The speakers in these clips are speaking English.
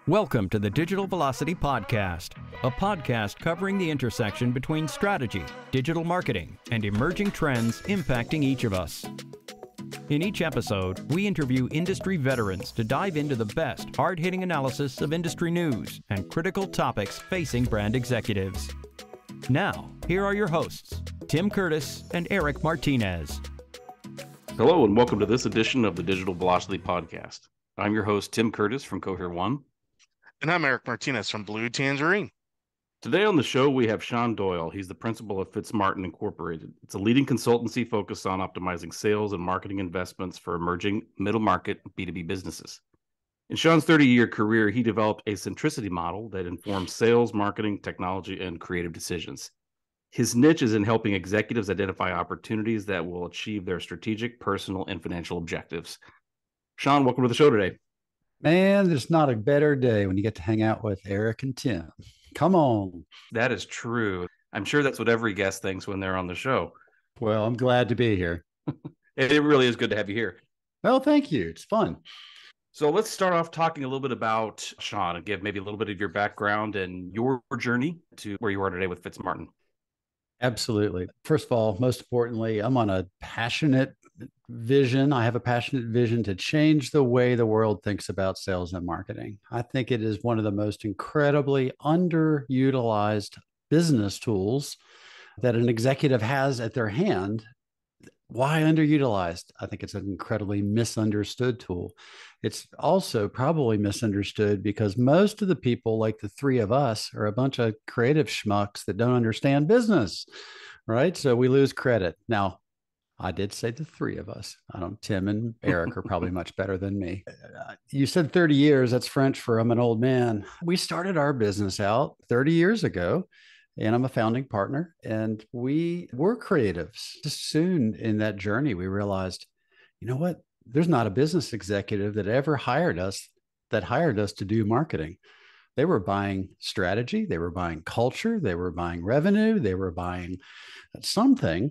Welcome to the Digital Velocity Podcast, a podcast covering the intersection between strategy, digital marketing, and emerging trends impacting each of us. In each episode, we interview industry veterans to dive into the best, hard-hitting analysis of industry news and critical topics facing brand executives. Now, here are your hosts, Tim Curtis and Erik Martinez. Hello, and welcome to this edition of the Digital Velocity Podcast. I'm your host, Tim Curtis from Cohere One. And I'm Erik Martinez from Blue Tangerine. Today on the show, we have Sean Doyle. He's the principal of FitzMartin Incorporated. It's a leading consultancy focused on optimizing sales and marketing investments for emerging middle market B2B businesses. In Sean's 30-year career, he developed a centricity model that informs sales, marketing, technology, and creative decisions. His niche is in helping executives identify opportunities that will achieve their strategic, personal, and financial objectives. Sean, welcome to the show today. Man, there's not a better day when you get to hang out with Erik and Tim. Come on. That is true. I'm sure that's what every guest thinks when they're on the show. Well, I'm glad to be here. It really is good to have you here. Well, thank you. It's fun. So let's start off talking a little bit about Sean and give maybe a little bit of your background and your journey to where you are today with FitzMartin. Absolutely. First of all, most importantly, I'm on a passionate vision. I have a passionate vision to change the way the world thinks about sales and marketing. I think it is one of the most incredibly underutilized business tools that an executive has at their hand. Why underutilized? I think it's an incredibly misunderstood tool. It's also probably misunderstood because most of the people, like the three of us, are a bunch of creative schmucks that don't understand business, right? So we lose credit. Now, I did say the three of us. Tim and Erik are probably much better than me. You said 30 years. That's French for I'm an old man. We started our business out 30 years ago, and I'm a founding partner. And we were creatives. Just soon in that journey, we realized, you know what? There's not a business executive that ever hired us to do marketing. They were buying strategy. They were buying culture. They were buying revenue. They were buying something.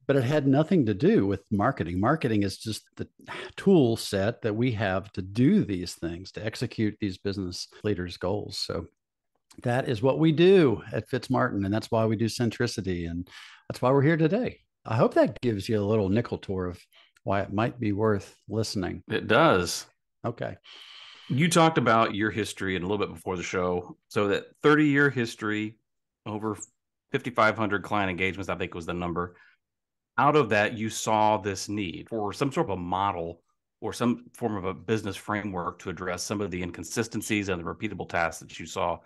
But it had nothing to do with marketing. Marketing is just the tool set that we have to do these things, to execute these business leaders' goals. So that is what we do at FitzMartin, and that's why we do centricity, and that's why we're here today. I hope that gives you a little nickel tour of why it might be worth listening. It does. Okay. You talked about your history and a little bit before the show. So that 30-year history, over 5,500 client engagements, I think was the number. Out of that, you saw this need for some sort of a model or some form of a business framework to address some of the inconsistencies and the repeatable tasks that you saw,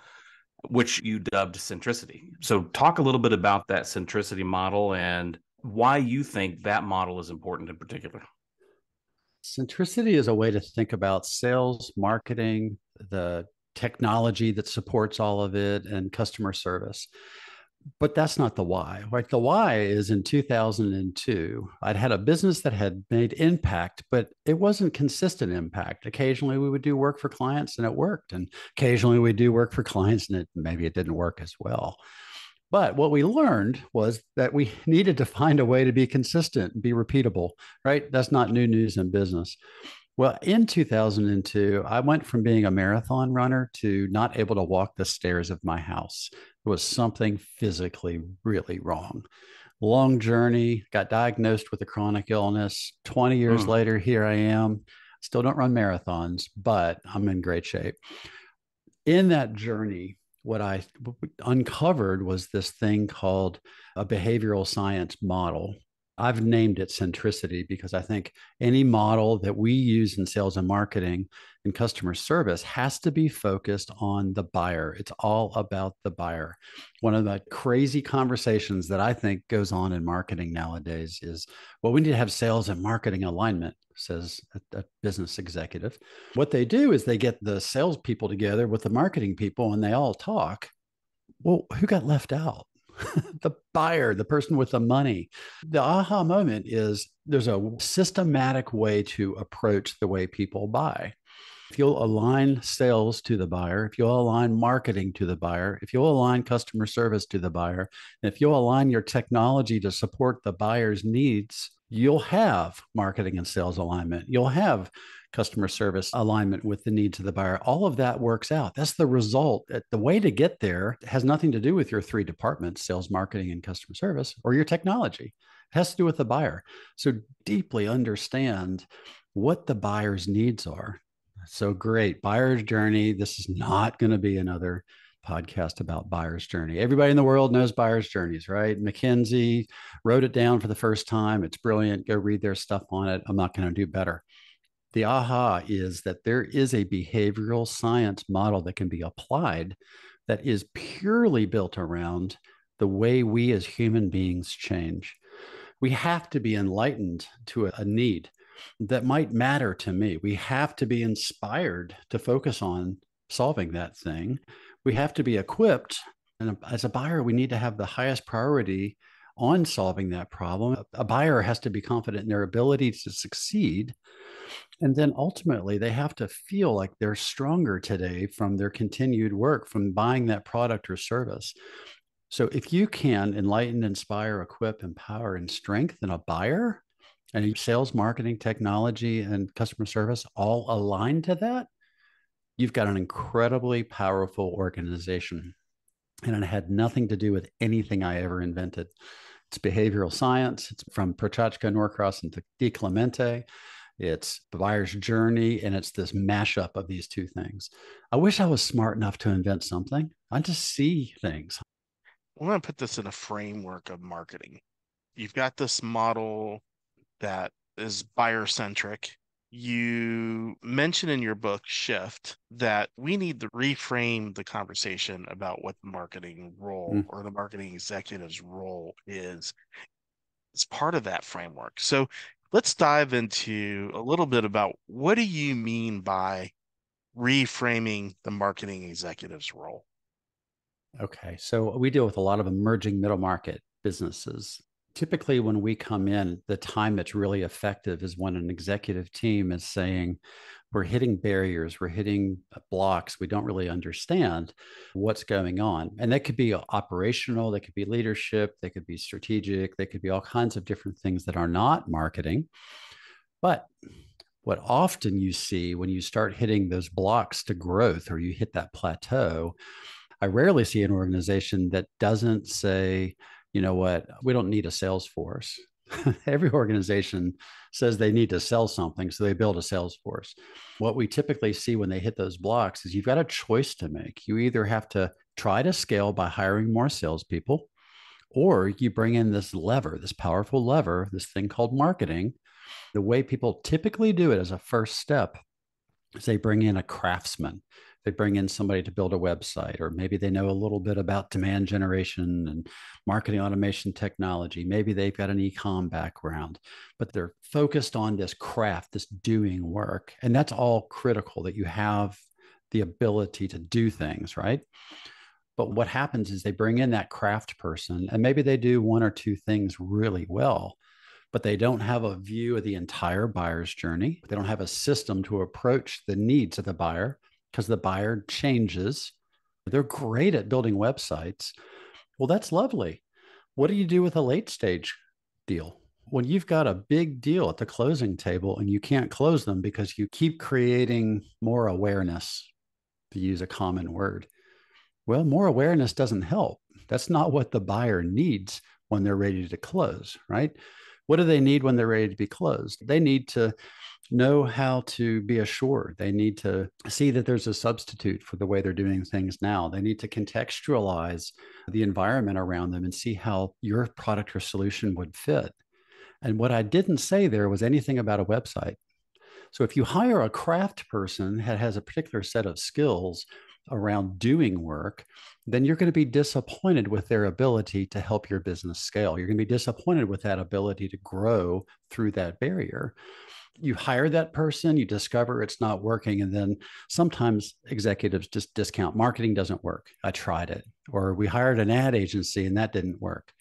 which you dubbed centricity. So talk a little bit about that centricity model and why you think that model is important in particular. Centricity is a way to think about sales, marketing, the technology that supports all of it, and customer service. But that's not the why, right? The why is in 2002, I'd had a business that had made impact, but it wasn't consistent impact. Occasionally we would do work for clients and it worked. And occasionally we do work for clients and maybe it didn't work as well. But what we learned was that we needed to find a way to be consistent and be repeatable, right? That's not new news in business. Well, in 2002, I went from being a marathon runner to not able to walk the stairs of my house. There was something physically really wrong. Long journey, got diagnosed with a chronic illness. 20 years later, here I am. Still don't run marathons, but I'm in great shape. In that journey, what I uncovered was this thing called a behavioral science model. I've named it centricity because I think any model that we use in sales and marketing and customer service has to be focused on the buyer. It's all about the buyer. One of the crazy conversations that I think goes on in marketing nowadays is, well, we need to have sales and marketing alignment, says a business executive. What they do is they get the salespeople together with the marketing people and they all talk. Well, who got left out? The buyer, the person with the money. The aha moment is there's a systematic way to approach the way people buy. If you'll align sales to the buyer, if you'll align marketing to the buyer, if you'll align customer service to the buyer, and if you'll align your technology to support the buyer's needs, you'll have marketing and sales alignment. You'll have customer service alignment with the needs of the buyer. All of that works out. That's the result. The way to get there has nothing to do with your three departments, sales, marketing, and customer service, or your technology. It has to do with the buyer. So deeply understand what the buyer's needs are. So great. Buyer's journey. This is not going to be another podcast about buyer's journey. Everybody in the world knows buyer's journeys, right? McKinsey wrote it down for the first time. It's brilliant. Go read their stuff on it. I'm not going to do better. The aha is that there is a behavioral science model that can be applied that is purely built around the way we as human beings change. We have to be enlightened to a need that might matter to me. We have to be inspired to focus on solving that thing. We have to be equipped. And as a buyer, we need to have the highest priority on solving that problem. A buyer has to be confident in their ability to succeed. And then ultimately, they have to feel like they're stronger today from their continued work, from buying that product or service. So if you can enlighten, inspire, equip, empower, and strengthen a buyer, and sales, marketing, technology, and customer service all aligned to that, you've got an incredibly powerful organization. And it had nothing to do with anything I ever invented. It's behavioral science. It's from Prochaska, Norcross, and DiClemente. It's the buyer's journey, and it's this mashup of these two things. I wish I was smart enough to invent something. I just see things. I'm going to put this in a framework of marketing. You've got this model that is buyer-centric. You mention in your book, Shift, that we need to reframe the conversation about what the marketing role or the marketing executive's role is. It's part of that framework. So let's dive into a little bit about what do you mean by reframing the marketing executive's role? Okay, so we deal with a lot of emerging middle market businesses. Typically, when we come in, the time that's really effective is when an executive team is saying, we're hitting barriers, we're hitting blocks, we don't really understand what's going on. And that could be operational, that could be leadership, they could be strategic, they could be all kinds of different things that are not marketing. But what often you see when you start hitting those blocks to growth or you hit that plateau, I rarely see an organization that doesn't say, you know what, we don't need a sales force. Every organization says they need to sell something, so they build a sales force. What we typically see when they hit those blocks is you've got a choice to make. You either have to try to scale by hiring more salespeople, or you bring in this lever, this powerful lever, this thing called marketing. The way people typically do it as a first step is they bring in a craftsman. They bring in somebody to build a website, or maybe they know a little bit about demand generation and marketing automation technology. Maybe they've got an e-com background, but they're focused on this craft, this doing work. And that's all critical, that you have the ability to do things, right? But what happens is they bring in that craft person, and maybe they do one or two things really well, but they don't have a view of the entire buyer's journey. They don't have a system to approach the needs of the buyer, because the buyer changes. They're great at building websites. Well, that's lovely. What do you do with a late stage deal? When you've got a big deal at the closing table and you can't close them because you keep creating more awareness, to use a common word. Well, more awareness doesn't help. That's not what the buyer needs when they're ready to close, right? What do they need when they're ready to be closed? They need to know how to be assured. They need to see that there's a substitute for the way they're doing things now. They need to contextualize the environment around them and see how your product or solution would fit. And what I didn't say there was anything about a website. So if you hire a craft person that has a particular set of skills around doing work, then you're going to be disappointed with their ability to help your business scale. You're going to be disappointed with that ability to grow through that barrier. You hire that person, you discover it's not working, and then sometimes executives just discount. Marketing doesn't work. I tried it. Or we hired an ad agency and that didn't work.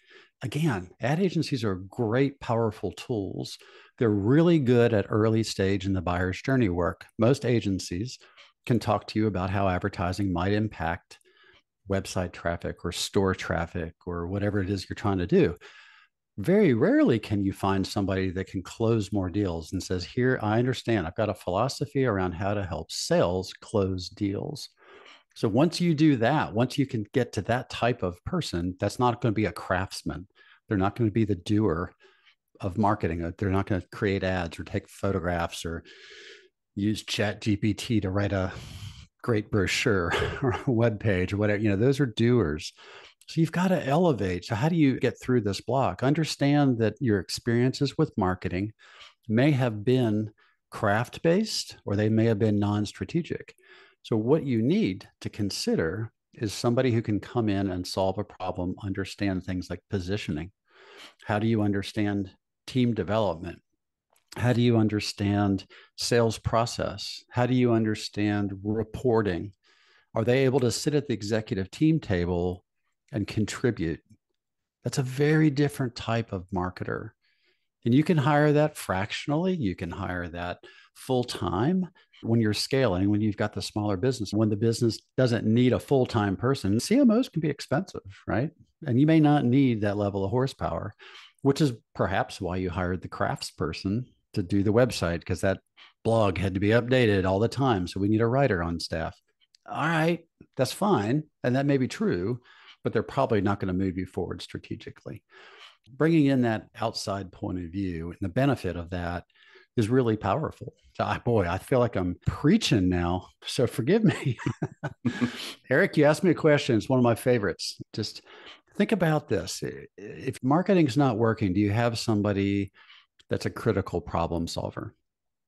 Again, ad agencies are great, powerful tools, They're really good at early stage in the buyer's journey work. Most agencies can talk to you about how advertising might impact website traffic or store traffic or whatever it is you're trying to do. Very rarely can you find somebody that can close more deals and says, here, I understand. I've got a philosophy around how to help sales close deals. So once you do that, once you can get to that type of person, that's not going to be a craftsman. They're not going to be the doer of marketing. They're not going to create ads or take photographs or use Chat GPT to write a great brochure or a web page or whatever. Those are doers. So you've got to elevate. So how do you get through this block? Understand that your experiences with marketing may have been craft-based or they may have been non-strategic. So what you need to consider is somebody who can come in and solve a problem, understand things like positioning. How do you understand team development? How do you understand sales process? How do you understand reporting? Are they able to sit at the executive team table and contribute? That's a very different type of marketer. And you can hire that fractionally. You can hire that full-time when you're scaling, when you've got the smaller business. When the business doesn't need a full-time person, CMOs can be expensive, right? And you may not need that level of horsepower, which is perhaps why you hired the crafts person to do the website, because that blog had to be updated all the time. So we need a writer on staff. All right, that's fine. And that may be true, but they're probably not going to move you forward strategically. Bringing in that outside point of view and the benefit of that is really powerful. So, boy, I feel like I'm preaching now. So forgive me. Erik, you asked me a question. It's one of my favorites. Just think about this. If marketing's not working, do you have somebody that's a critical problem solver?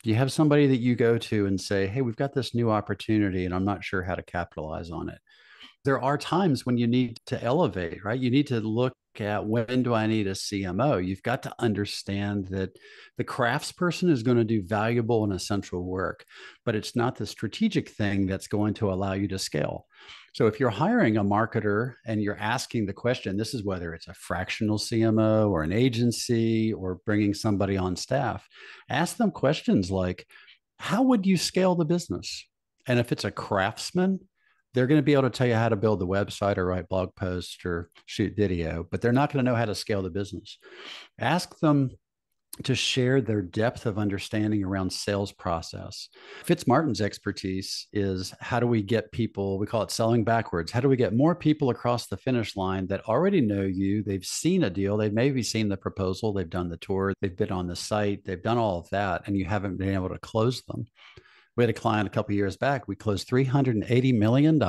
Do you have somebody that you go to and say, hey, we've got this new opportunity and I'm not sure how to capitalize on it? There are times when you need to elevate, right? You need to look at, when do I need a CMO? You've got to understand that the crafts person is going to do valuable and essential work, but it's not the strategic thing that's going to allow you to scale. So if you're hiring a marketer and you're asking the question, this is whether it's a fractional CMO or an agency or bringing somebody on staff, ask them questions like, how would you scale the business? And if it's a craftsman, they're going to be able to tell you how to build the website or write blog posts or shoot video, but they're not going to know how to scale the business. Ask them to share their depth of understanding around sales process. FitzMartin's expertise is, how do we get people, we call it selling backwards. How do we get more people across the finish line that already know you? They've seen a deal. They've maybe seen the proposal. They've done the tour. They've been on the site. They've done all of that, and you haven't been able to close them. We had a client a couple of years back. We closed $380 million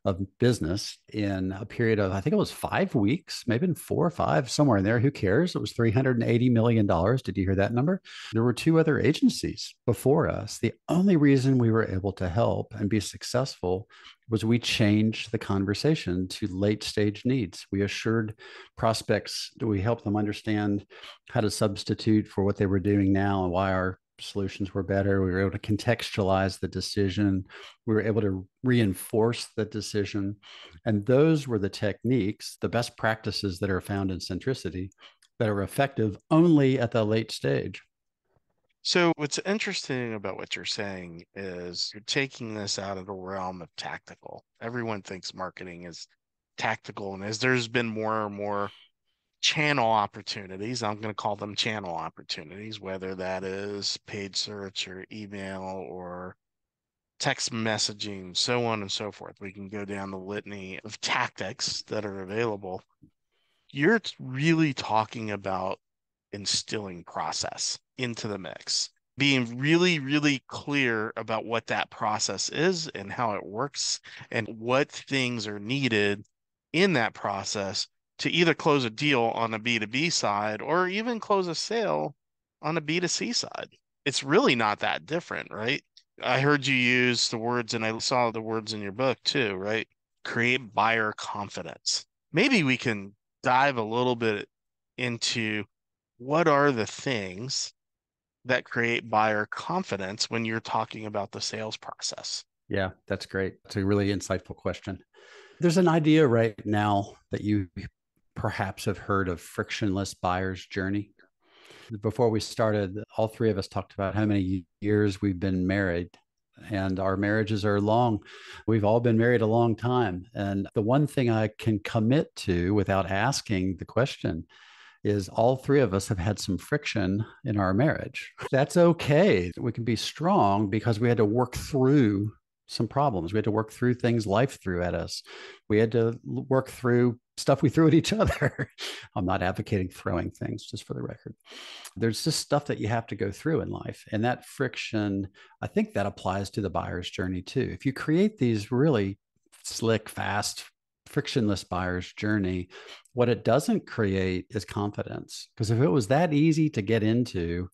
of business in a period of, I think it was 5 weeks, maybe in 4 or 5, somewhere in there. Who cares? It was $380 million. Did you hear that number? There were 2 other agencies before us. The only reason we were able to help and be successful was we changed the conversation to late stage needs. We assured prospects that we helped them understand how to substitute for what they were doing now and why our solutions were better. We were able to contextualize the decision. We were able to reinforce the decision. And those were the techniques, the best practices that are found in centricity that are effective only at the late stage. So what's interesting about what you're saying is you're taking this out of the realm of tactical. Everyone thinks marketing is tactical. And as there's been more and more channel opportunities, I'm going to call them channel opportunities, whether that is paid search or email or text messaging, so on and so forth. We can go down the litany of tactics that are available. You're really talking about instilling process into the mix, being really, really clear about what that process is and how it works and what things are needed in that process to either close a deal on a B2B side or even close a sale on a B2C side. It's really not that different, right? I heard you use the words, and I saw the words in your book too, right? Create buyer confidence. Maybe we can dive a little bit into what are the things that create buyer confidence when you're talking about the sales process? Yeah, that's great. It's a really insightful question. There's an idea right now that you perhaps have heard of frictionless buyer's journey. Before we started, all three of us talked about how many years we've been married, and our marriages are long. We've all been married a long time. And the one thing I can commit to without asking the question is all three of us have had some friction in our marriage. That's okay. We can be strong because we had to work through some problems. We had to work through things life threw at us. We had to work through stuff we threw at each other. I'm not advocating throwing things, just for the record. There's just stuff that you have to go through in life. And that friction, I think that applies to the buyer's journey too. If you create these really slick, fast, frictionless buyer's journey, what it doesn't create is confidence. Because if it was that easy to get into,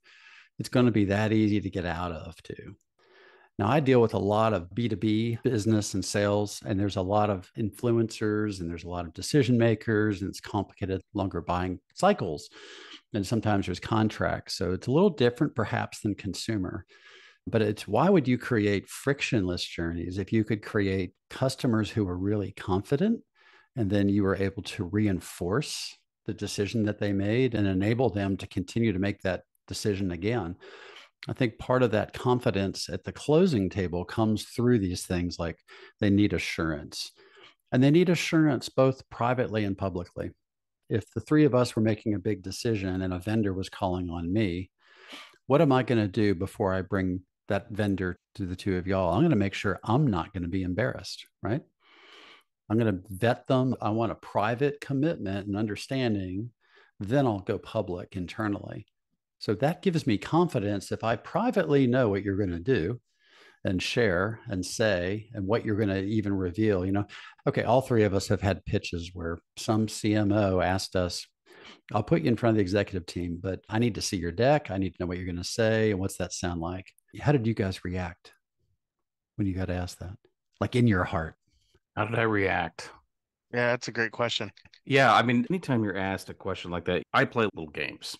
it's going to be that easy to get out of too. Now, I deal with a lot of B2B business and sales, and there's a lot of influencers and there's a lot of decision makers, and it's complicated, longer buying cycles. And sometimes there's contracts. So it's a little different perhaps than consumer. But it's why would you create frictionless journeys if you could create customers who are really confident, and then you were able to reinforce the decision that they made and enable them to continue to make that decision again? I think part of that confidence at the closing table comes through these things like they need assurance. And they need assurance both privately and publicly. If the three of us were making a big decision and a vendor was calling on me, what am I going to do before I bring that vendor to the two of y'all? I'm going to make sure I'm not going to be embarrassed, right? I'm going to vet them. I want a private commitment and understanding. Then I'll go public internally. So that gives me confidence if I privately know what you're going to do and share and say and what you're going to even reveal. Okay, all three of us have had pitches where some CMO asked us, I'll put you in front of the executive team, but I need to see your deck. I need to know what you're going to say. And what's that sound like? How did you guys react when you got asked that? Like in your heart? How did I react? Yeah, that's a great question. Yeah, I mean, anytime you're asked a question like that, I play little games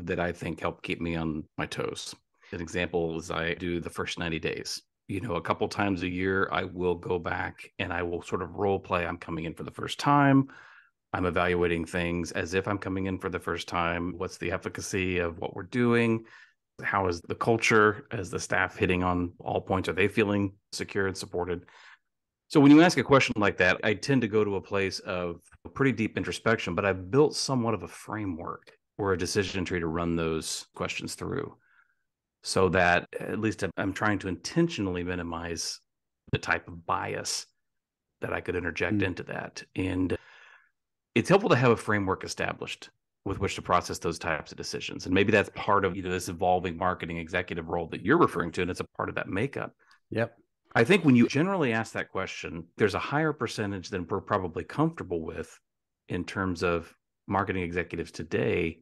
that I think help keep me on my toes. An example is I do the first 90 days. A couple times a year, I will go back and I will sort of role play. I'm coming in for the first time. I'm evaluating things as if I'm coming in for the first time. What's the efficacy of what we're doing? How is the culture? Is the staff hitting on all points? Are they feeling secure and supported? So when you ask a question like that, I tend to go to a place of pretty deep introspection, but I've built somewhat of a framework or a decision tree to run those questions through, so that at least I'm trying to intentionally minimize the type of bias that I could interject into that. And it's helpful to have a framework established with which to process those types of decisions. And maybe that's part of this evolving marketing executive role that you're referring to, and it's a part of that makeup. Yep. I think when you generally ask that question, there's a higher percentage than we're probably comfortable with in terms of marketing executives today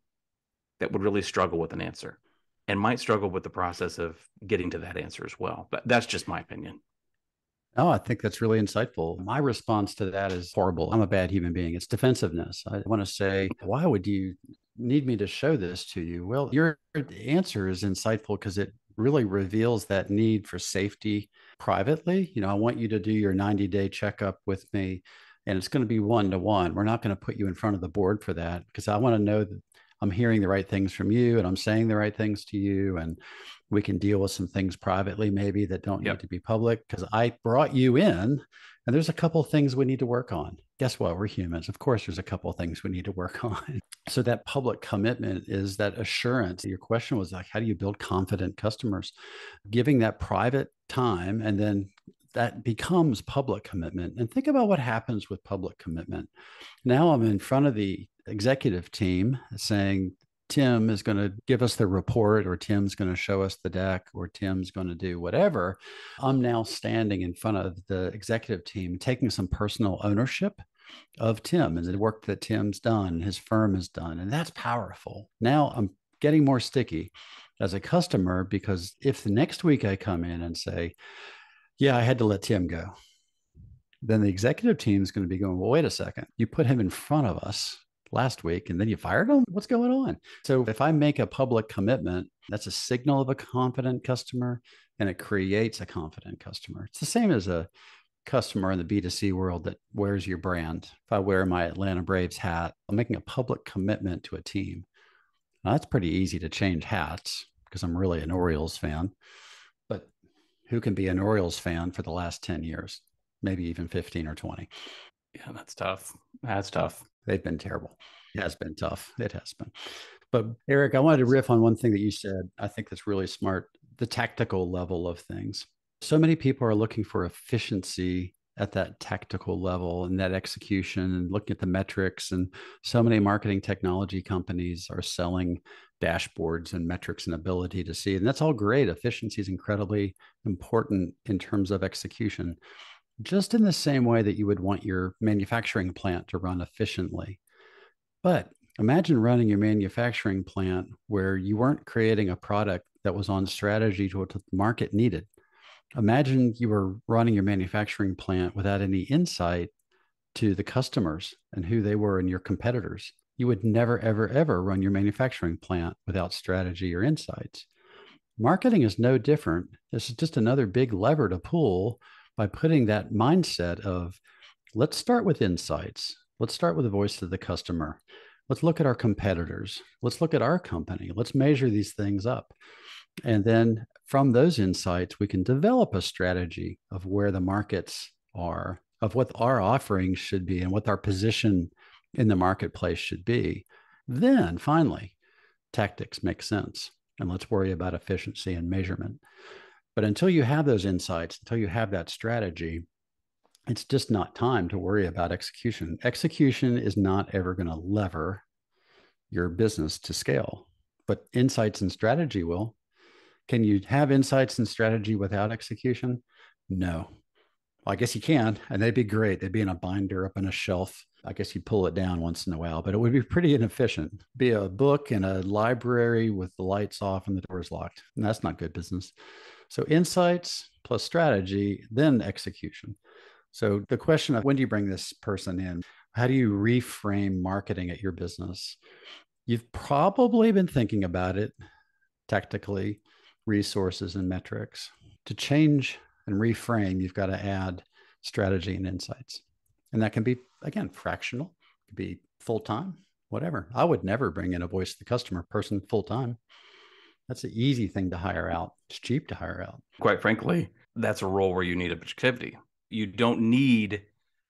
that would really struggle with an answer and might struggle with the process of getting to that answer as well. But that's just my opinion. Oh, I think that's really insightful. My response to that is horrible. I'm a bad human being. It's defensiveness. I want to say, why would you need me to show this to you? Well, your answer is insightful because it really reveals that need for safety privately. I want you to do your 90-day checkup with me, and it's going to be one-to-one. We're not going to put you in front of the board for that because I want to know that I'm hearing the right things from you and I'm saying the right things to you. And we can deal with some things privately, maybe that don't need to be public because I brought you in and there's a couple of things we need to work on. Guess what? We're humans. Of course, there's a couple of things we need to work on. So that public commitment is that assurance. Your question was like, how do you build confident customers? Giving that private time, and then that becomes public commitment. And think about what happens with public commitment. Now I'm in front of the executive team saying, Tim is going to give us the report, or Tim's going to show us the deck, or Tim's going to do whatever. I'm now standing in front of the executive team, taking some personal ownership of Tim and the work that Tim's done, his firm has done. And that's powerful. Now I'm getting more sticky as a customer, because if the next week I come in and say, yeah, I had to let Tim go, then the executive team is going to be going, well, wait a second, you put him in front of us last week and then you fired him? What's going on? So if I make a public commitment, that's a signal of a confident customer, and it creates a confident customer. It's the same as a customer in the B2C world that wears your brand. If I wear my Atlanta Braves hat, I'm making a public commitment to a team. Now, that's pretty easy to change hats because I'm really an Orioles fan. But who can be an Orioles fan for the last 10 years? Maybe even 15 or 20. Yeah, that's tough. That's tough. They've been terrible. It has been tough. It has been. But Erik, I wanted to riff on one thing that you said. I think that's really smart, the tactical level of things. So many people are looking for efficiency at that tactical level and that execution and looking at the metrics. And so many marketing technology companies are selling dashboards and metrics and ability to see. And that's all great. Efficiency is incredibly important in terms of execution, just in the same way that you would want your manufacturing plant to run efficiently. But imagine running your manufacturing plant where you weren't creating a product that was on strategy to what the market needed. Imagine you were running your manufacturing plant without any insight to the customers and who they were and your competitors. You would never, ever, ever run your manufacturing plant without strategy or insights. Marketing is no different. This is just another big lever to pull by putting that mindset of let's start with insights. Let's start with the voice of the customer. Let's look at our competitors. Let's look at our company. Let's measure these things up. And then from those insights, we can develop a strategy of where the markets are, of what our offerings should be, and what our position in the marketplace should be. Then finally, tactics make sense. And let's worry about efficiency and measurement. But until you have those insights, until you have that strategy, it's just not time to worry about execution. Execution is not ever going to lever your business to scale, but insights and strategy will. Can you have insights and strategy without execution? No. Well, I guess you can, and they'd be great. They'd be in a binder up on a shelf. I guess you'd pull it down once in a while, but it would be pretty inefficient. Be a book in a library with the lights off and the doors locked. And that's not good business. So insights plus strategy, then execution. So the question of when do you bring this person in? How do you reframe marketing at your business? You've probably been thinking about it tactically, resources and metrics. To change and reframe, you've got to add strategy and insights. And that can be, again, fractional, it could be full-time, whatever. I would never bring in a voice of the customer person full-time. That's an easy thing to hire out. It's cheap to hire out. Quite frankly, that's a role where you need objectivity. You don't need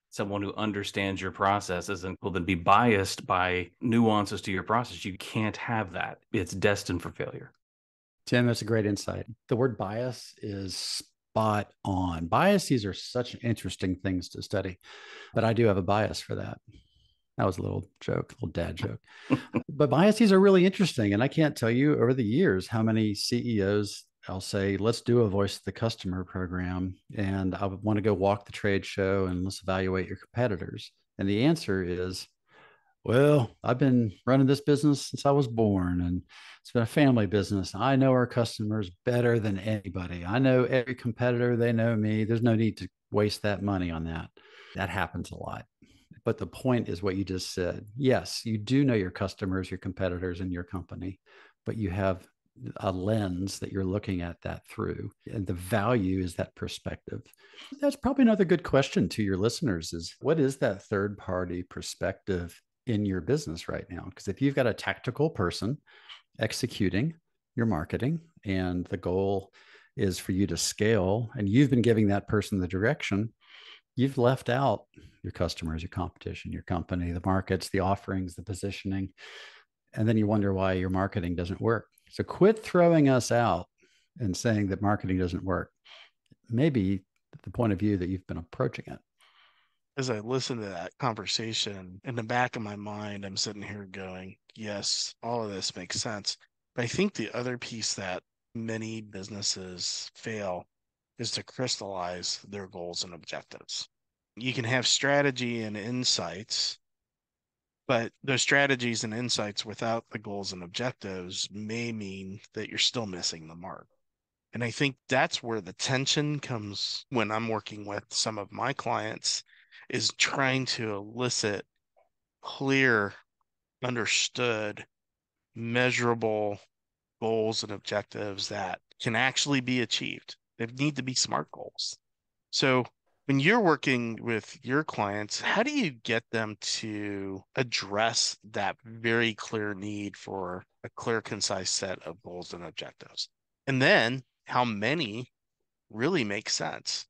someone who understands your processes and will then be biased by nuances to your process. You can't have that. It's destined for failure. Tim, that's a great insight. The word bias is spot on. Biases are such interesting things to study, but I do have a bias for that. That was a little joke, a little dad joke. But biases are really interesting. And I can't tell you over the years how many CEOs I'll say, let's do a voice of the customer program. And I want to go walk the trade show and let's evaluate your competitors. And the answer is, well, I've been running this business since I was born, and it's been a family business. I know our customers better than anybody. I know every competitor. They know me. There's no need to waste that money on that. That happens a lot. But the point is what you just said. Yes, you do know your customers, your competitors, and your company, but you have a lens that you're looking at that through. And the value is that perspective. That's probably another good question to your listeners is what is that third party perspective in your business right now? Because if you've got a tactical person executing your marketing and the goal is for you to scale and you've been giving that person the direction, you've left out your customers, your competition, your company, the markets, the offerings, the positioning. And then you wonder why your marketing doesn't work. So quit throwing us out and saying that marketing doesn't work. Maybe the point of view that you've been approaching it. As I listen to that conversation, in the back of my mind, I'm sitting here going, yes, all of this makes sense. But I think the other piece that many businesses fail is to crystallize their goals and objectives. You can have strategy and insights, but those strategies and insights without the goals and objectives may mean that you're still missing the mark. And I think that's where the tension comes when I'm working with some of my clients, is trying to elicit clear, understood, measurable goals and objectives that can actually be achieved. They need to be SMART goals. So when you're working with your clients, how do you get them to address that very clear need for a clear, concise set of goals and objectives. And then how many really make sense?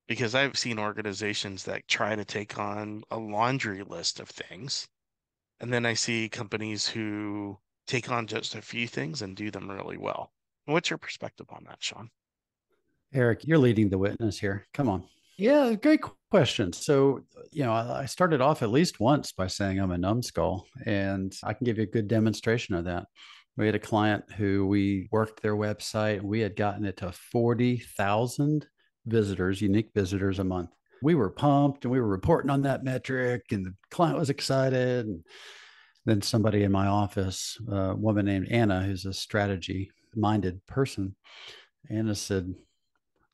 Because I've seen organizations that try to take on a laundry list of things. And then I see companies who take on just a few things and do them really well. What's your perspective on that, Sean? Erik, you're leading the witness here. Come on. Yeah, great question. So, I started off at least once by saying I'm a numbskull, and I can give you a good demonstration of that. We had a client who we worked their website. We had gotten it to 40,000 visitors, unique visitors a month. We were pumped and we were reporting on that metric, and the client was excited. And then somebody in my office, a woman named Anna, who's a strategy minded person, Anna said,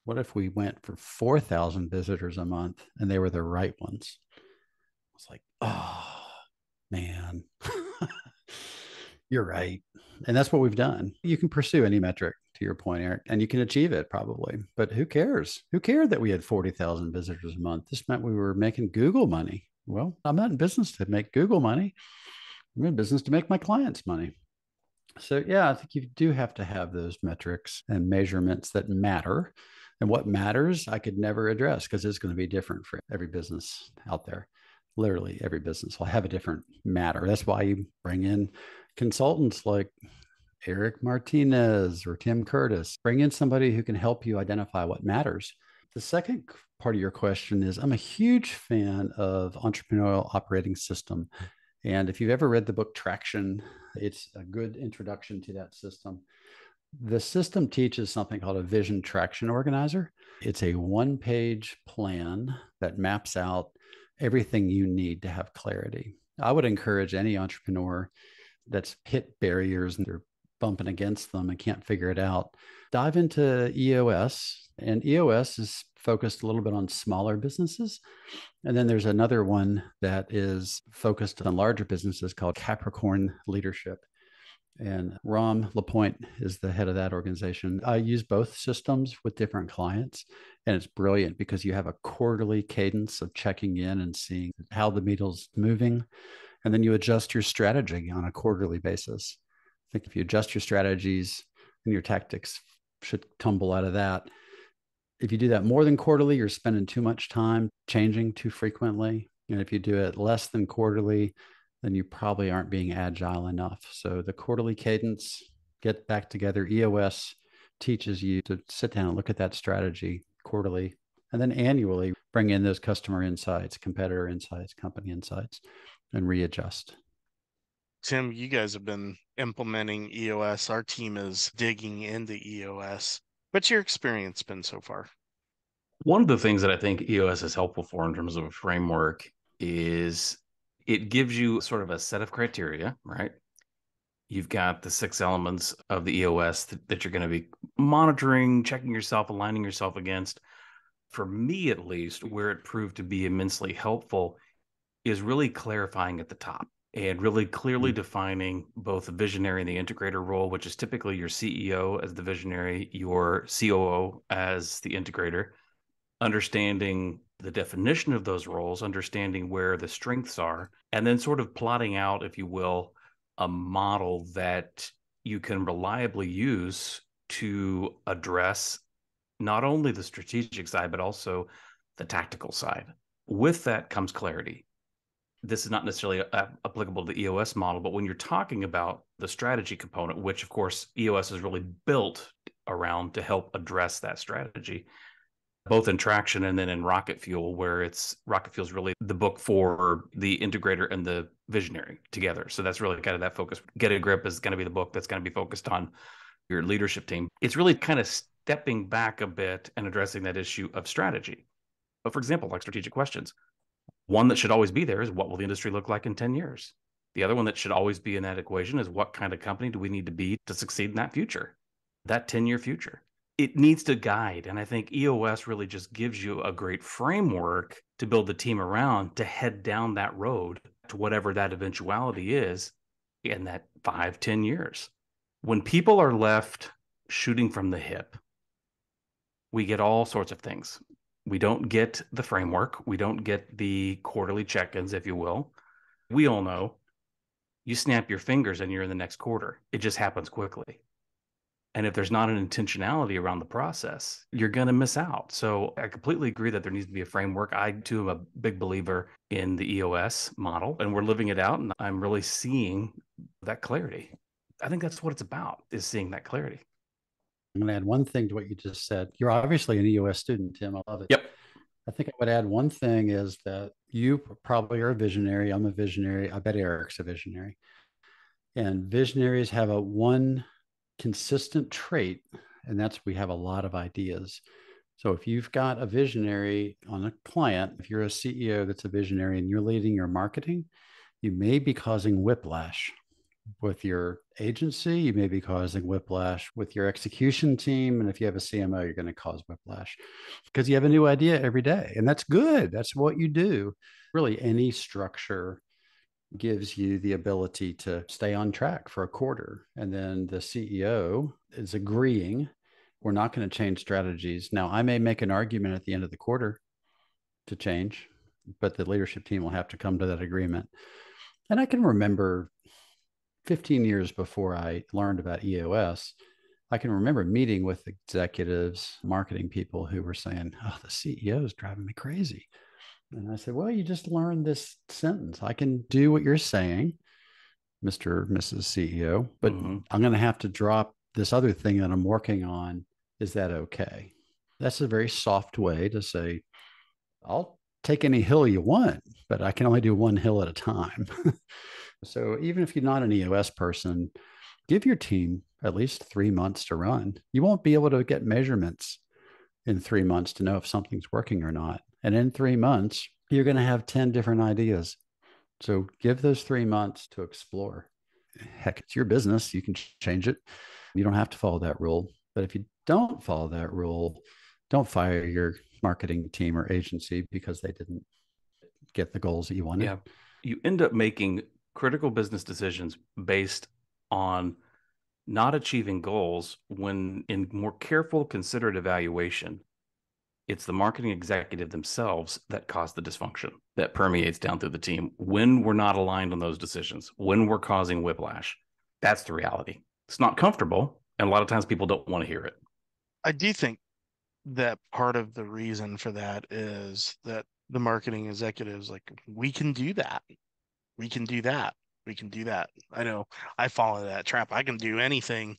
what if we went for 4,000 visitors a month and they were the right ones? I was like, oh, man, you're right. And that's what we've done. You can pursue any metric, to your point, Erik, and you can achieve it probably. But who cares? Who cared that we had 40,000 visitors a month? This meant we were making Google money. Well, I'm not in business to make Google money. I'm in business to make my clients money. So, yeah, I think you do have to have those metrics and measurements that matter. And what matters, I could never address because it's going to be different for every business out there. Literally, every business will have a different matter. That's why you bring in consultants like Erik Martinez or Tim Curtis. Bring in somebody who can help you identify what matters. The second part of your question is I'm a huge fan of entrepreneurial operating system. And if you've ever read the book Traction, it's a good introduction to that system. The system teaches something called a vision traction organizer. It's a one-page plan that maps out everything you need to have clarity. I would encourage any entrepreneur that's hit barriers and they're bumping against them and can't figure it out, dive into EOS. And EOS is focused a little bit on smaller businesses. And then there's another one that is focused on larger businesses called Capricorn Leadership. And Ram LaPointe is the head of that organization. I use both systems with different clients, and it's brilliant because you have a quarterly cadence of checking in and seeing how the needle's moving. And then you adjust your strategy on a quarterly basis. I think if you adjust your strategies and your tactics should tumble out of that. If you do that more than quarterly, you're spending too much time changing too frequently. And if you do it less than quarterly, then you probably aren't being agile enough. So the quarterly cadence, get back together. EOS teaches you to sit down and look at that strategy quarterly, and then annually bring in those customer insights, competitor insights, company insights, and readjust. Tim, you guys have been implementing EOS. Our team is digging into EOS. What's your experience been so far? One of the things that I think EOS is helpful for in terms of a framework is it gives you sort of a set of criteria, right? You've got the 6 elements of the EOS that you're going to be monitoring, checking yourself, aligning yourself against. For me, at least, where it proved to be immensely helpful is really clarifying at the top and really clearly defining both the visionary and the integrator role, which is typically your CEO as the visionary, your COO as the integrator, understanding the definition of those roles, understanding where the strengths are, and then sort of plotting out, if you will, a model that you can reliably use to address not only the strategic side, but also the tactical side. With that comes clarity. This is not necessarily applicable to the EOS model, but when you're talking about the strategy component, which of course EOS is really built around to help address that strategy, both in Traction and then in Rocket Fuel, where Rocket Fuel is really the book for the integrator and the visionary together. So that's really kind of that focus. Get a Grip is going to be the book that's going to be focused on your leadership team. It's really kind of stepping back a bit and addressing that issue of strategy. But for example, like strategic questions, one that should always be there is what will the industry look like in 10 years? The other one that should always be in that equation is what kind of company do we need to be to succeed in that future, that 10-year future? It needs to guide. And I think EOS really just gives you a great framework to build the team around to head down that road to whatever that eventuality is in that 5-10 years. When people are left shooting from the hip, we get all sorts of things. We don't get the framework. We don't get the quarterly check-ins, if you will. We all know you snap your fingers and you're in the next quarter. It just happens quickly. And if there's not an intentionality around the process, you're going to miss out. So I completely agree that there needs to be a framework. I, too, am a big believer in the EOS model, and we're living it out. And I'm really seeing that clarity. I think that's what it's about, is seeing that clarity. I'm going to add one thing to what you just said. You're obviously an EOS student, Tim. I love it. Yep. I think I would add one thing is that you probably are a visionary. I'm a visionary. I bet Eric's a visionary. And visionaries have a one consistent trait, and that's we have a lot of ideas. So if you've got a visionary on a client, if you're a CEO that's a visionary and you're leading your marketing, you may be causing whiplash with your agency. You may be causing whiplash with your execution team. And if you have a CMO, you're going to cause whiplash because you have a new idea every day. And that's good. That's what you do. Really, any structure gives you the ability to stay on track for a quarter. And then the CEO is agreeing, we're not going to change strategies. Now, I may make an argument at the end of the quarter to change, but the leadership team will have to come to that agreement. And I can remember 15 years before I learned about EOS, I can remember meeting with executives, marketing people who were saying, oh, the CEO is driving me crazy. And I said, well, you just learned this sentence. I can do what you're saying, Mr. or Mrs. CEO, but I'm going to have to drop this other thing that I'm working on. Is that okay? That's a very soft way to say, I'll take any hill you want, but I can only do one hill at a time. So even if you're not an EOS person, give your team at least 3 months to run. You won't be able to get measurements in 3 months to know if something's working or not. And in 3 months, you're going to have 10 different ideas. So give those 3 months to explore. Heck, it's your business. You can change it. You don't have to follow that rule. But if you don't follow that rule, don't fire your marketing team or agency because they didn't get the goals that you wanted. Yeah. You end up making critical business decisions based on not achieving goals when, in more careful, considered evaluation, it's the marketing executive themselves that cause the dysfunction that permeates down through the team when we're not aligned on those decisions, when we're causing whiplash. That's the reality. It's not comfortable, and a lot of times people don't want to hear it. I do think that part of the reason for that is that the marketing executives, like, we can do that. We can do that. We can do that. I know I fall into that trap. I can do anything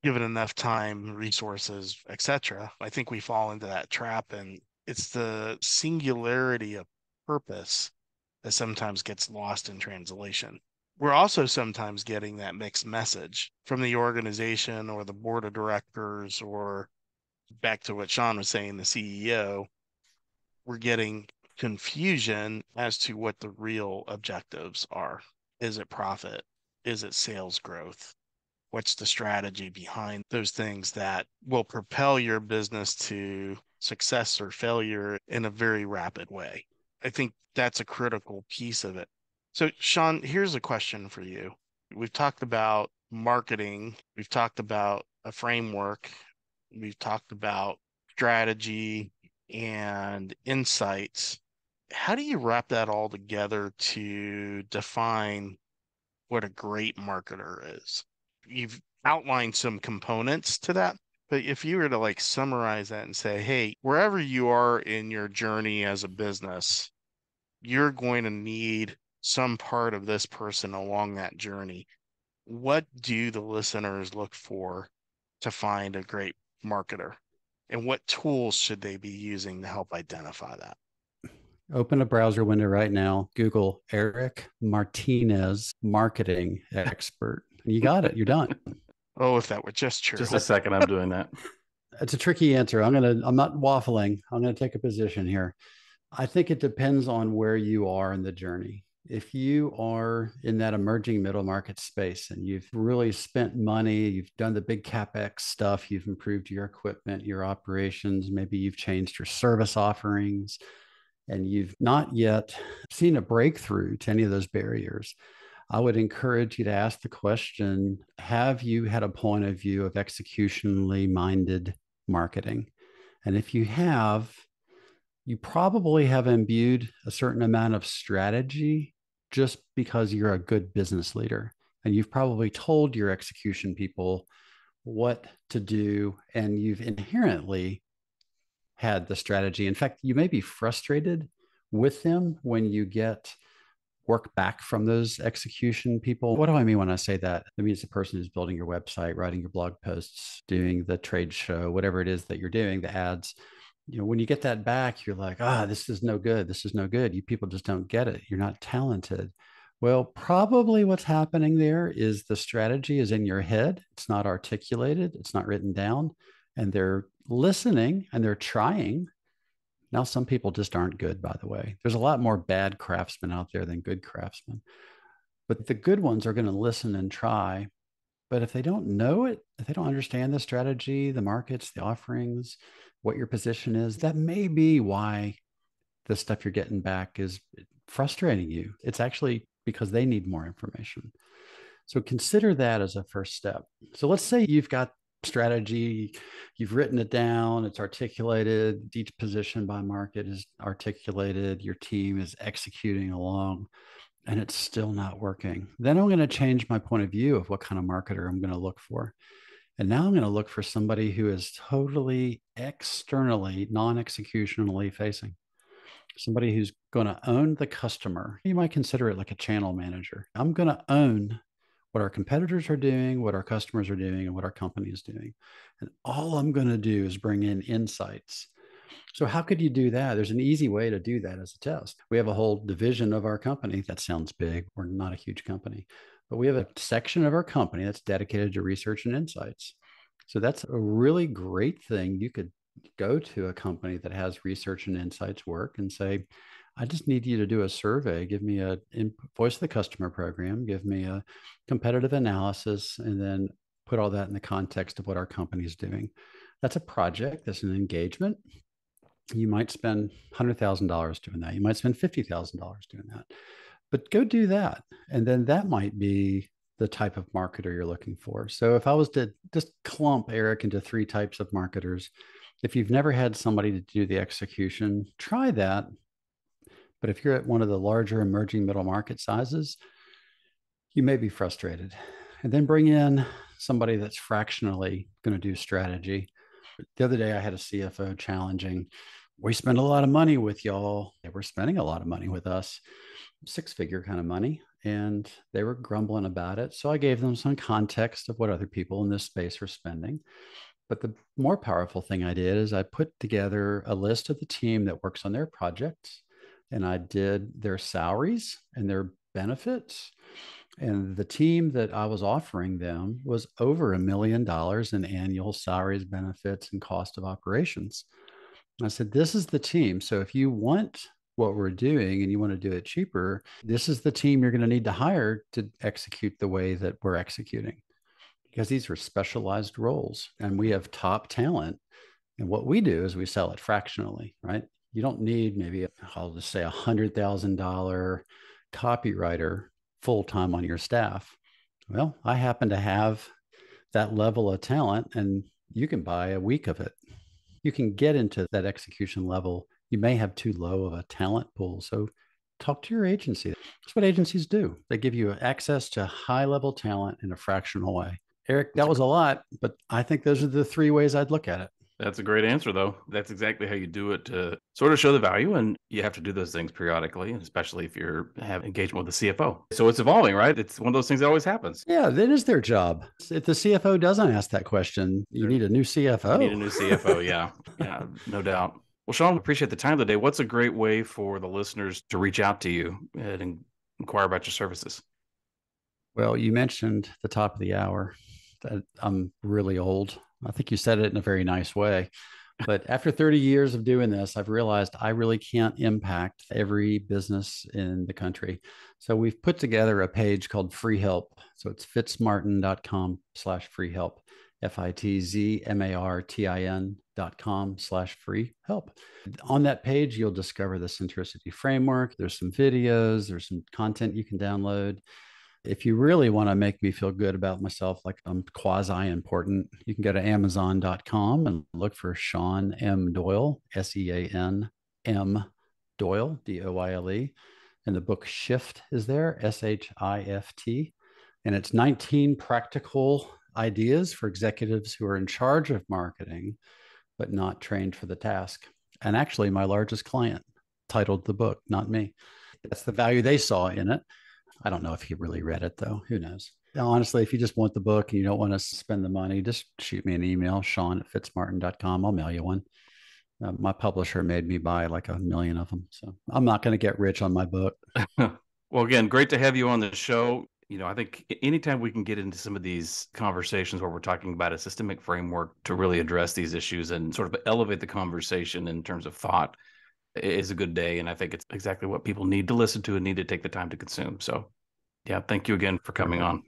given enough time, resources, etc. I think we fall into that trap, and it's the singularity of purpose that sometimes gets lost in translation. We're also sometimes getting that mixed message from the organization or the board of directors, or back to what Sean was saying, the CEO. We're getting confusion as to what the real objectives are. Is it profit? Is it sales growth? What's the strategy behind those things that will propel your business to success or failure in a very rapid way? I think that's a critical piece of it. So, Sean, here's a question for you. We've talked about marketing, we've talked about a framework, we've talked about strategy and insights. How do you wrap that all together to define what a great marketer is? You've outlined some components to that, but if you were to like summarize that and say, hey, wherever you are in your journey as a business, you're going to need some part of this person along that journey. What do the listeners look for to find a great marketer? And what tools should they be using to help identify that? Open a browser window right now. Google Erik Martinez, marketing expert. You got it. You're done. Oh, if that were just true. Just a second, I'm doing that. It's a tricky answer. I'm not waffling. I'm going to take a position here. I think it depends on where you are in the journey. If you are in that emerging middle market space and you've really spent money, you've done the big CapEx stuff, you've improved your equipment, your operations, maybe you've changed your service offerings, and you've not yet seen a breakthrough to any of those barriers, I would encourage you to ask the question, have you had a point of view of executionally minded marketing? And if you have, you probably have imbued a certain amount of strategy just because you're a good business leader. And you've probably told your execution people what to do, and you've inherently had the strategy. In fact, you may be frustrated with them when you get work back from those execution people. What do I mean when I say that? It means the person who's building your website, writing your blog posts, doing the trade show, whatever it is that you're doing, the ads. When you get that back, you're like, this is no good. This is no good. You people just don't get it. You're not talented. Well, probably what's happening there is the strategy is in your head. It's not articulated. It's not written down. And they're listening and they're trying. Now, some people just aren't good, by the way. There's a lot more bad craftsmen out there than good craftsmen. But the good ones are going to listen and try. But if they don't know it, if they don't understand the strategy, the markets, the offerings, what your position is, that may be why the stuff you're getting back is frustrating you. It's actually because they need more information. So consider that as a first step. So let's say you've got strategy, you've written it down, it's articulated, each position by market is articulated, your team is executing along, and it's still not working. Then I'm going to change my point of view of what kind of marketer I'm going to look for. And now I'm going to look for somebody who is totally externally, non-executionally facing. Somebody who's going to own the customer. You might consider it like a channel manager. I'm going to own what our competitors are doing, what our customers are doing, and what our company is doing. And all I'm going to do is bring in insights. So how could you do that? There's an easy way to do that as a test. We have a whole division of our company. That sounds big. We're not a huge company, but we have a section of our company that's dedicated to research and insights. So that's a really great thing. You could go to a company that has research and insights work and say, I just need you to do a survey. Give me a voice of the customer program, give me a competitive analysis, and then put all that in the context of what our company is doing. That's a project. That's an engagement. You might spend $100,000 doing that. You might spend $50,000 doing that, but go do that. And then that might be the type of marketer you're looking for. So if I was to just clump Erik into 3 types of marketers, if you've never had somebody to do the execution, try that. But if you're at one of the larger emerging middle market sizes, you may be frustrated. And then bring in somebody that's fractionally going to do strategy. The other day I had a CFO challenging, we spend a lot of money with y'all. They were spending a lot of money with us, 6-figure kind of money. And they were grumbling about it. So I gave them some context of what other people in this space were spending. But the more powerful thing I did is I put together a list of the team that works on their projects, and I did their salaries and their benefits. And the team that I was offering them was over $1 million in annual salaries, benefits, and cost of operations. And I said, this is the team. So if you want what we're doing and you want to do it cheaper, this is the team you're going to need to hire to execute the way that we're executing. Because these are specialized roles and we have top talent. And what we do is we sell it fractionally, right? You don't need maybe, I'll just say $100,000 copywriter full-time on your staff. Well, I happen to have that level of talent and you can buy a week of it. You can get into that execution level. You may have too low of a talent pool. So talk to your agency. That's what agencies do. They give you access to high-level talent in a fractional way. Erik, that was a lot, but I think those are the 3 ways I'd look at it. That's a great answer, though. That's exactly how you do it to sort of show the value. And you have to do those things periodically, especially if you're having engagement with the CFO. So it's evolving, right? It's one of those things that always happens. Yeah, that is their job. If the CFO doesn't ask that question, you need a new CFO. You need a new CFO, yeah. Yeah, no doubt. Well, Sean, appreciate the time today. What's a great way for the listeners to reach out to you and inquire about your services? Well, you mentioned the top of the hour that I'm really old. I think you said it in a very nice way. But after 30 years of doing this, I've realized I really can't impact every business in the country. So we've put together a page called Free Help. So it's fitzmartin.com/free help, fitzmartin.com/free help. On that page, you'll discover the centricity framework. There's some videos, there's some content you can download. If you really want to make me feel good about myself, like I'm quasi important, you can go to Amazon.com and look for Sean M. Doyle, SEAN M. Doyle, DOYLE. And the book Shift is there, SHIFT. And it's 19 practical ideas for executives who are in charge of marketing, but not trained for the task. And actually, my largest client titled the book, not me. That's the value they saw in it. I don't know if he really read it, though. Who knows? Honestly, if you just want the book and you don't want to spend the money, just shoot me an email, Sean@FitzMartin.com. I'll mail you one. My publisher made me buy like 1 million of them. So I'm not going to get rich on my book. Well, again, great to have you on the show. I think anytime we can get into some of these conversations where we're talking about a systemic framework to really address these issues and sort of elevate the conversation in terms of thought is a good day. And I think it's exactly what people need to listen to and need to take the time to consume. So yeah, thank you again for coming on.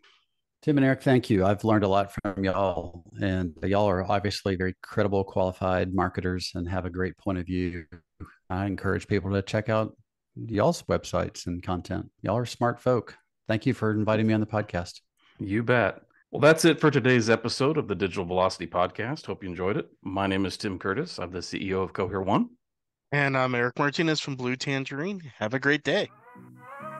Tim and Erik, thank you. I've learned a lot from y'all, and y'all are obviously very credible, qualified marketers and have a great point of view. I encourage people to check out y'all's websites and content. Y'all are smart folk. Thank you for inviting me on the podcast. You bet. Well, that's it for today's episode of the Digital Velocity Podcast. Hope you enjoyed it. My name is Tim Curtis. I'm the CEO of Cohere One. And I'm Erik Martinez from Blue Tangerine. Have a great day.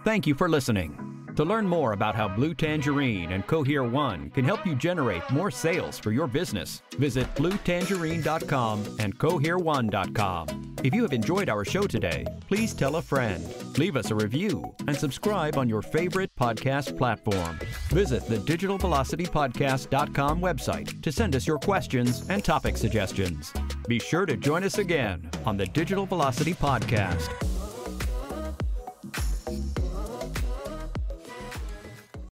Thank you for listening. To learn more about how Blue Tangerine and Cohere One can help you generate more sales for your business, visit bluetangerine.com and cohere1.com. If you have enjoyed our show today, please tell a friend, leave us a review, and subscribe on your favorite podcast platform. Visit the digitalvelocitypodcast.com website to send us your questions and topic suggestions. Be sure to join us again on the Digital Velocity Podcast.